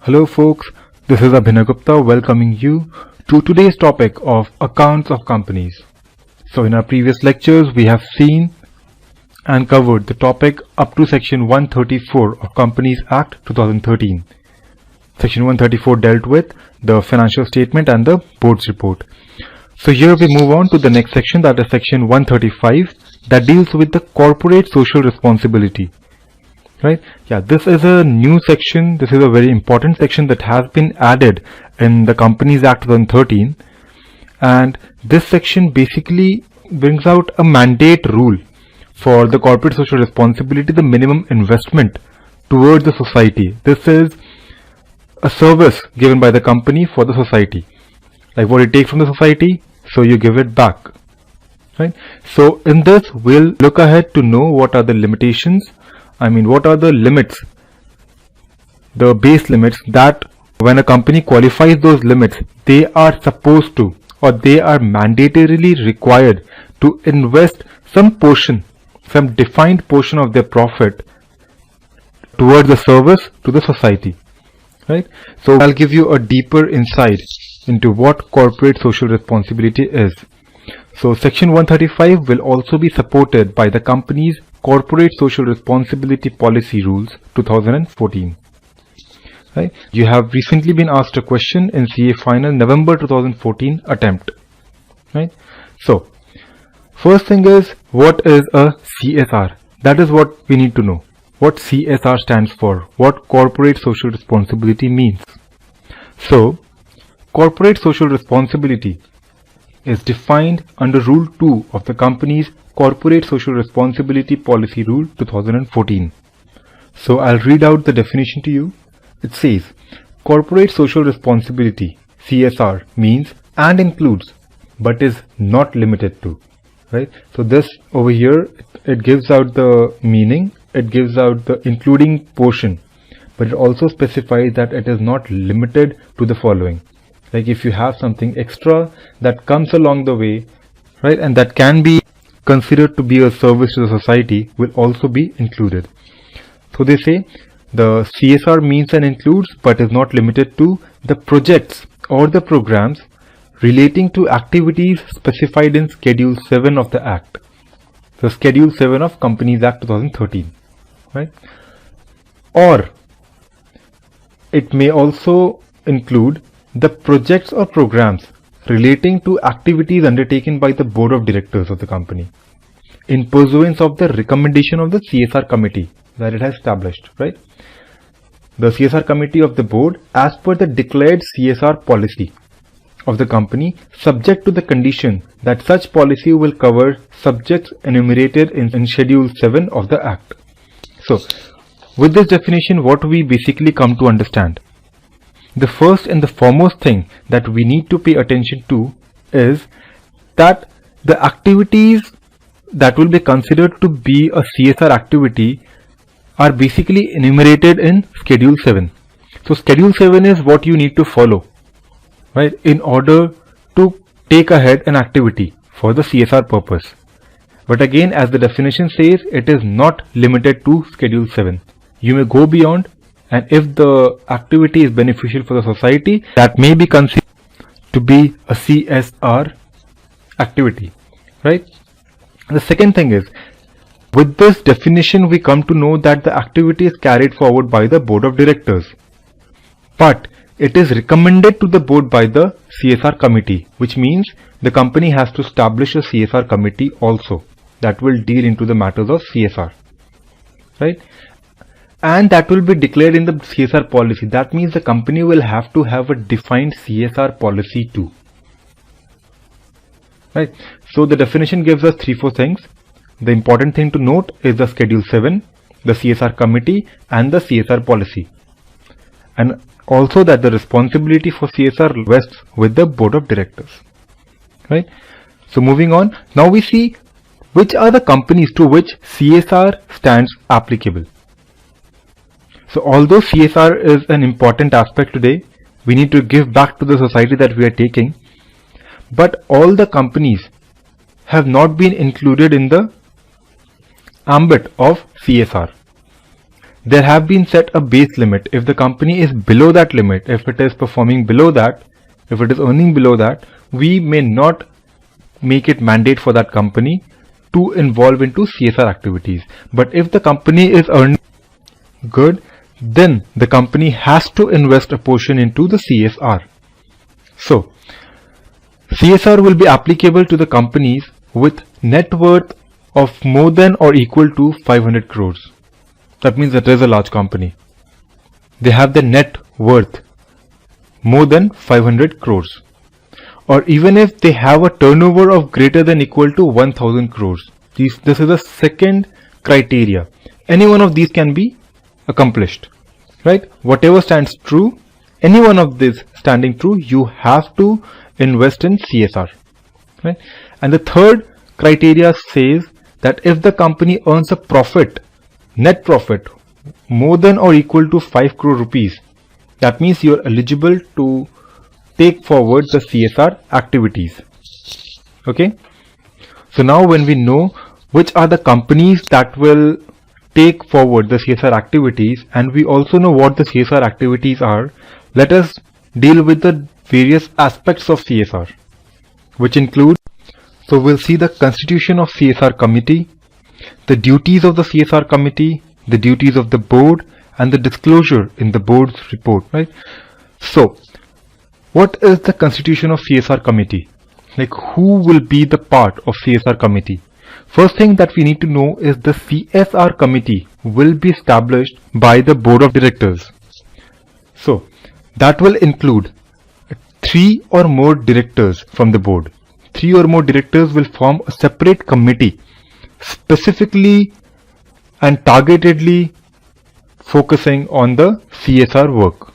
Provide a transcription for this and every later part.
Hello folks, this is Abhinay Gupta welcoming you to today's topic of accounts of companies. So in our previous lectures we have seen and covered the topic up to section 134 of Companies Act 2013. Section 134 dealt with the financial statement and the board's report. So here we move on to the next section, that is section 135, that deals with the corporate social responsibility. Right? Yeah, this is a new section. This is a very important section that has been added in the Companies Act 2013. And this section basically brings out a mandate rule for the corporate social responsibility, the minimum investment towards the society. This is a service given by the company for the society. Like what you take from the society, so you give it back. Right? So in this, we'll look ahead to know what are the limitations. What are the limits, the base limits that when a company qualifies those limits, they are supposed to or they are mandatorily required to invest some portion, some defined portion of their profit towards the service to the society. Right? So I'll give you a deeper insight into what corporate social responsibility is. So section 135 will also be supported by the company's Corporate Social Responsibility Policy Rules 2014. Right? You have recently been asked a question in CA Final November 2014 attempt. Right? So, first thing is, what is a CSR? That is what we need to know. What CSR stands for, what Corporate Social Responsibility means. So, Corporate Social Responsibility is defined under Rule 2 of the company's Corporate Social Responsibility Policy Rule 2014. So I'll read out the definition to you. It says, Corporate Social Responsibility, CSR, means and includes, but is not limited to. Right? So this over here, it gives out the meaning, it gives out the including portion, but it also specifies that it is not limited to the following. Like if you have something extra that comes along the way, right, and that can be considered to be a service to the society, will also be included. So they say the CSR means and includes but is not limited to the projects or the programs relating to activities specified in Schedule 7 of the Act. So Schedule 7 of Companies Act 2013. Right? Or it may also include the projects or programs relating to activities undertaken by the board of directors of the company in pursuance of the recommendation of the CSR committee that it has established, right? The CSR committee of the board as per the declared CSR policy of the company, subject to the condition that such policy will cover subjects enumerated in Schedule 7 of the Act. So, with this definition, what we basically come to understand? The first and the foremost thing that we need to pay attention to is that the activities that will be considered to be a CSR activity are basically enumerated in Schedule 7. So Schedule 7 is what you need to follow, right, in order to take ahead an activity for the CSR purpose. But again, as the definition says, it is not limited to Schedule 7. You may go beyond, and if the activity is beneficial for the society, that may be considered to be a CSR activity, right? The second thing is, with this definition we come to know that the activity is carried forward by the board of directors, but it is recommended to the board by the CSR committee, which means the company has to establish a CSR committee also that will deal into the matters of CSR, right? And that will be declared in the CSR policy. That means the company will have to have a defined CSR policy too. Right? So the definition gives us 3-4 things. The important thing to note is the Schedule 7, the CSR committee and the CSR policy. And also that the responsibility for CSR rests with the board of directors. Right? So moving on, now we see which are the companies to which CSR stands applicable. So although CSR is an important aspect today, we need to give back to the society that we are taking, but all the companies have not been included in the ambit of CSR. there have been set a base limit. If the company is below that limit, if it is performing below that, if it is earning below that, we may not make it mandate for that company to involve into CSR activities. But if the company is earning good, then the company has to invest a portion into the CSR. So, CSR will be applicable to the companies with net worth of more than or equal to 500 crores. That means that there is a large company. They have the net worth more than 500 crores. Or even if they have a turnover of greater than equal to 1000 crores. This is the second criteria. Any one of these can be accomplished. Right? Whatever stands true, any one of these standing true, you have to invest in CSR. Right? And the third criteria says that if the company earns a profit, net profit, more than or equal to 5 crore rupees, that means you are eligible to take forward the CSR activities. Okay. So now when we know which are the companies that will take forward the CSR activities, and we also know what the CSR activities are, let us deal with the various aspects of CSR, which include, so we'll see the constitution of CSR committee, the duties of the CSR committee, the duties of the board, and the disclosure in the board's report, right? So, what is the constitution of CSR committee? Like, who will be the part of CSR committee? First thing that we need to know is the CSR committee will be established by the board of directors. So, that will include 3 or more directors from the board. 3 or more directors will form a separate committee specifically and targetedly focusing on the CSR work,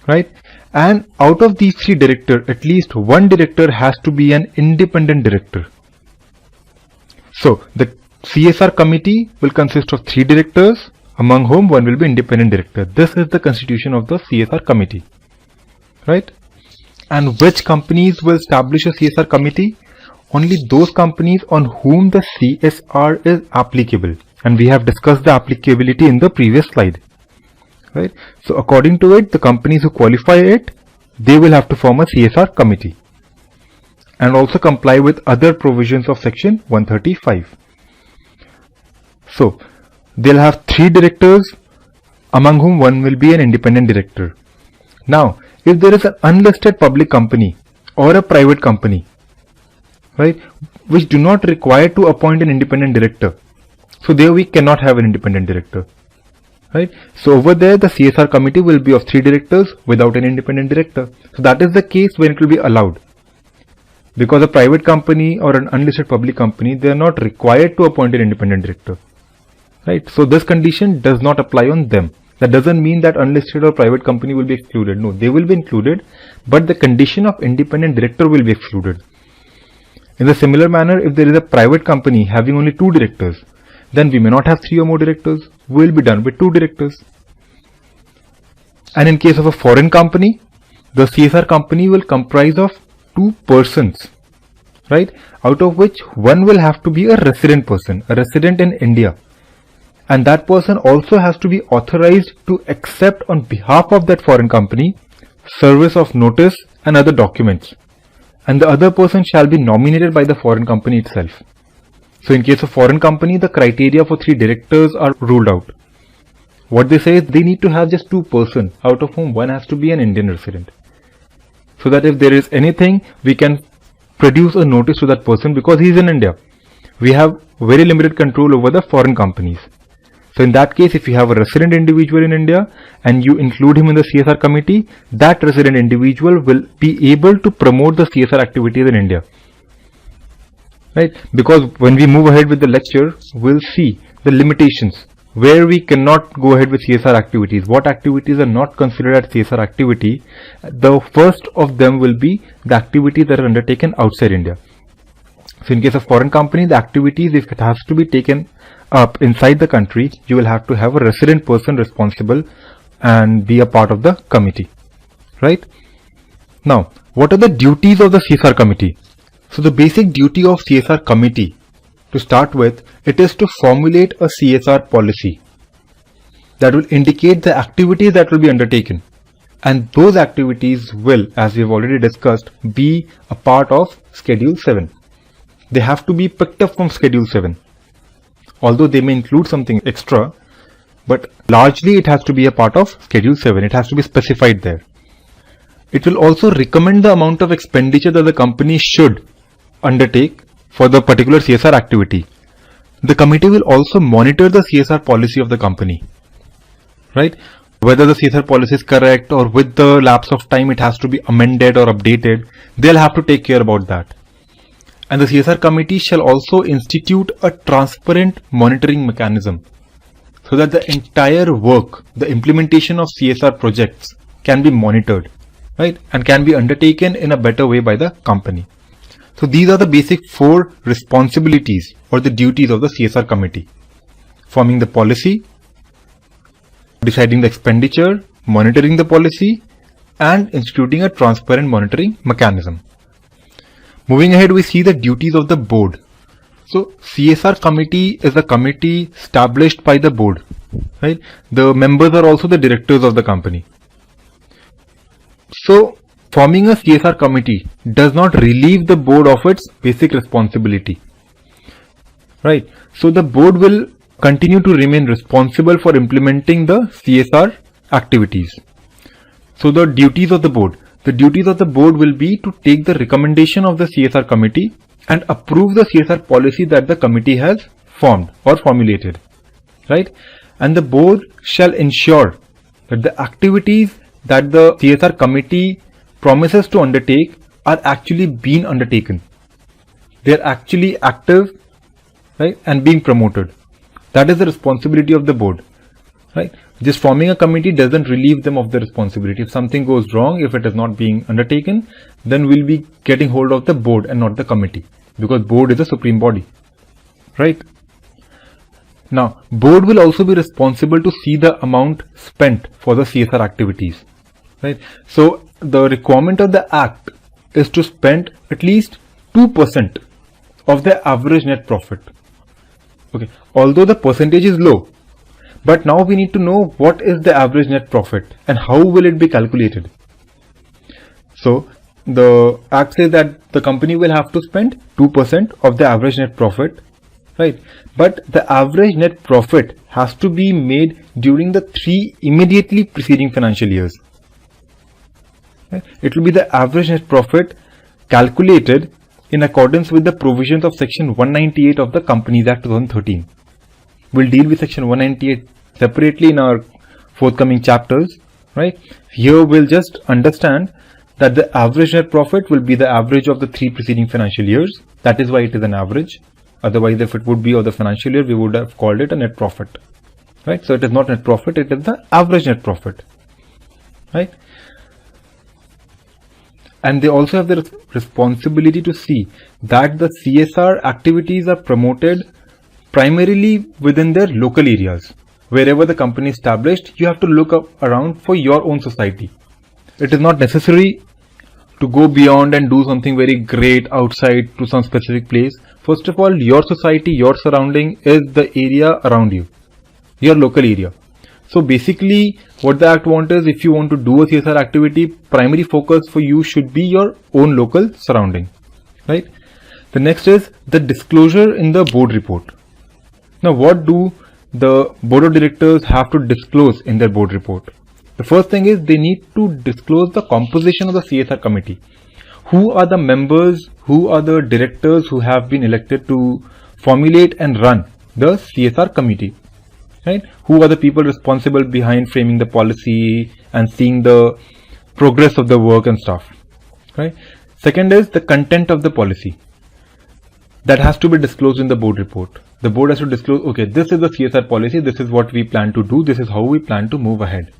right? And out of these 3 directors, at least one director has to be an independent director. So the CSR committee will consist of 3 directors, among whom one will be independent director. This is the constitution of the CSR committee, right? And which companies will establish a CSR committee? Only those companies on whom the CSR is applicable. And we have discussed the applicability in the previous slide, right? So according to it, the companies who qualify it, they will have to form a CSR committee and also comply with other provisions of section 135. So they'll have 3 directors, among whom one will be an independent director. Now, if there is an unlisted public company or a private company, right, which do not require to appoint an independent director, so there we cannot have an independent director, right? So over there the CSR committee will be of 3 directors without an independent director. So that is the case when it will be allowed, because a private company or an unlisted public company, they are not required to appoint an independent director, right? So this condition does not apply on them. That doesn't mean that unlisted or private company will be excluded. No, they will be included, but the condition of independent director will be excluded. In the similar manner, if there is a private company having only 2 directors, then we may not have 3 or more directors. We will be done with 2 directors. And in case of a foreign company, the CSR company will comprise of 2 persons, right? Out of which one will have to be a resident person, a resident in India. And that person also has to be authorized to accept on behalf of that foreign company service of notice and other documents. And the other person shall be nominated by the foreign company itself. So in case of foreign company, the criteria for 3 directors are ruled out. What they say is they need to have just 2 persons, out of whom one has to be an Indian resident. So that if there is anything, we can produce a notice to that person because he is in India. We have very limited control over the foreign companies. So in that case, if you have a resident individual in India and you include him in the CSR committee, that resident individual will be able to promote the CSR activities in India. Right? Because when we move ahead with the lecture, we'll see the limitations where we cannot go ahead with CSR activities. What activities are not considered as CSR activity? The first of them will be the activities that are undertaken outside India. So in case of foreign company, the activities, if it has to be taken up inside the country, you will have to have a resident person responsible and be a part of the committee, right? Now, what are the duties of the CSR committee? So the basic duty of CSR committee, to start with, it is to formulate a CSR policy. that will indicate the activities that will be undertaken. And those activities will, as we have already discussed, be a part of Schedule 7. They have to be picked up from Schedule 7. Although they may include something extra, but largely it has to be a part of Schedule 7. It has to be specified there. It will also recommend the amount of expenditure that the company should undertake for the particular CSR activity. The committee will also monitor the CSR policy of the company, right? Whether the CSR policy is correct, or with the lapse of time it has to be amended or updated, they'll have to take care about that. And the CSR committee shall also institute a transparent monitoring mechanism so that the entire work, the implementation of CSR projects can be monitored, right? And can be undertaken in a better way by the company. So these are the basic 4 responsibilities or the duties of the CSR committee: forming the policy, deciding the expenditure, monitoring the policy, and instituting a transparent monitoring mechanism. Moving ahead, we see the duties of the board. So CSR committee is a committee established by the board, right? The members are also the directors of the company. So forming a CSR committee does not relieve the board of its basic responsibility, right? So the board will continue to remain responsible for implementing the CSR activities. So the duties of the board. The duties of the board will be to take the recommendation of the CSR committee and approve the CSR policy that the committee has formed or formulated, right? And the board shall ensure that the activities that the CSR committee promises to undertake are actually being undertaken. They are actually active, right, and being promoted. That is the responsibility of the board, right? Just forming a committee doesn't relieve them of the responsibility. If something goes wrong, if it is not being undertaken, then we'll be getting hold of the board and not the committee, because board is a supreme body, right? Now, board will also be responsible to see the amount spent for the CSR activities, right? So the requirement of the act is to spend at least 2% of the average net profit. Okay, although the percentage is low, but now we need to know what is the average net profit and how will it be calculated. So the act says that the company will have to spend 2% of the average net profit, right? But the average net profit has to be made during the 3 immediately preceding financial years. Right? It will be the average net profit calculated in accordance with the provisions of Section 198 of the Companies Act 2013. We'll deal with Section 198 separately in our forthcoming chapters, right? Here we'll just understand that the average net profit will be the average of the 3 preceding financial years. That is why it is an average. Otherwise, if it would be of the financial year, we would have called it a net profit, right? So it is not net profit, it is the average net profit, right? And they also have the responsibility to see that the CSR activities are promoted primarily within their local areas. Wherever the company is established, you have to look around for your own society. It is not necessary to go beyond and do something very great outside to some specific place. First of all, your society, your surrounding is the area around you, your local area. So basically what the act wants is, if you want to do a CSR activity, primary focus for you should be your own local surrounding, right? The next is the disclosure in the board report. Now what do the board of directors have to disclose in their board report? The first thing is they need to disclose the composition of the CSR committee. Who are the members, who are the directors who have been elected to formulate and run the CSR committee, right? Who are the people responsible behind framing the policy and seeing the progress of the work and stuff, right? Second is the content of the policy. That has to be disclosed in the board report. The board has to disclose, okay, this is the CSR policy, this is what we plan to do, this is how we plan to move ahead.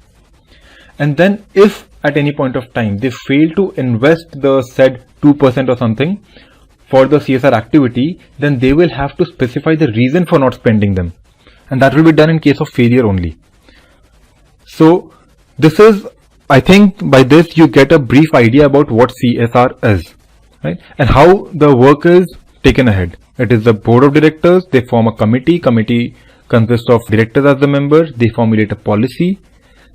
And then if at any point of time they fail to invest the said 2% or something for the CSR activity, then they will have to specify the reason for not spending them. And that will be done in case of failure only. So this is, I think by this you get a brief idea about what CSR is, right? And how the work is taken ahead. It is the board of directors, they form a committee consists of directors as the members. They formulate a policy.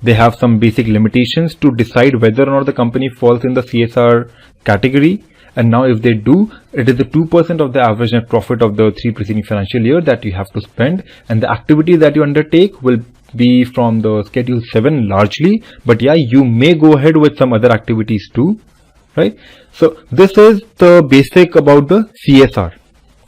They have some basic limitations to decide whether or not the company falls in the CSR category. And now if they do, it is the 2% of the average net profit of the 3 preceding financial year that you have to spend. And the activities that you undertake will be from the Schedule 7 largely. But yeah, you may go ahead with some other activities too, right? So this is the basic about the CSR,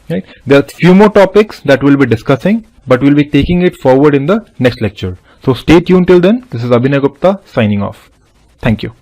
right? There are few more topics that we'll be discussing, but we'll be taking it forward in the next lecture. So stay tuned till then. This is Abhinay Gupta signing off. Thank you.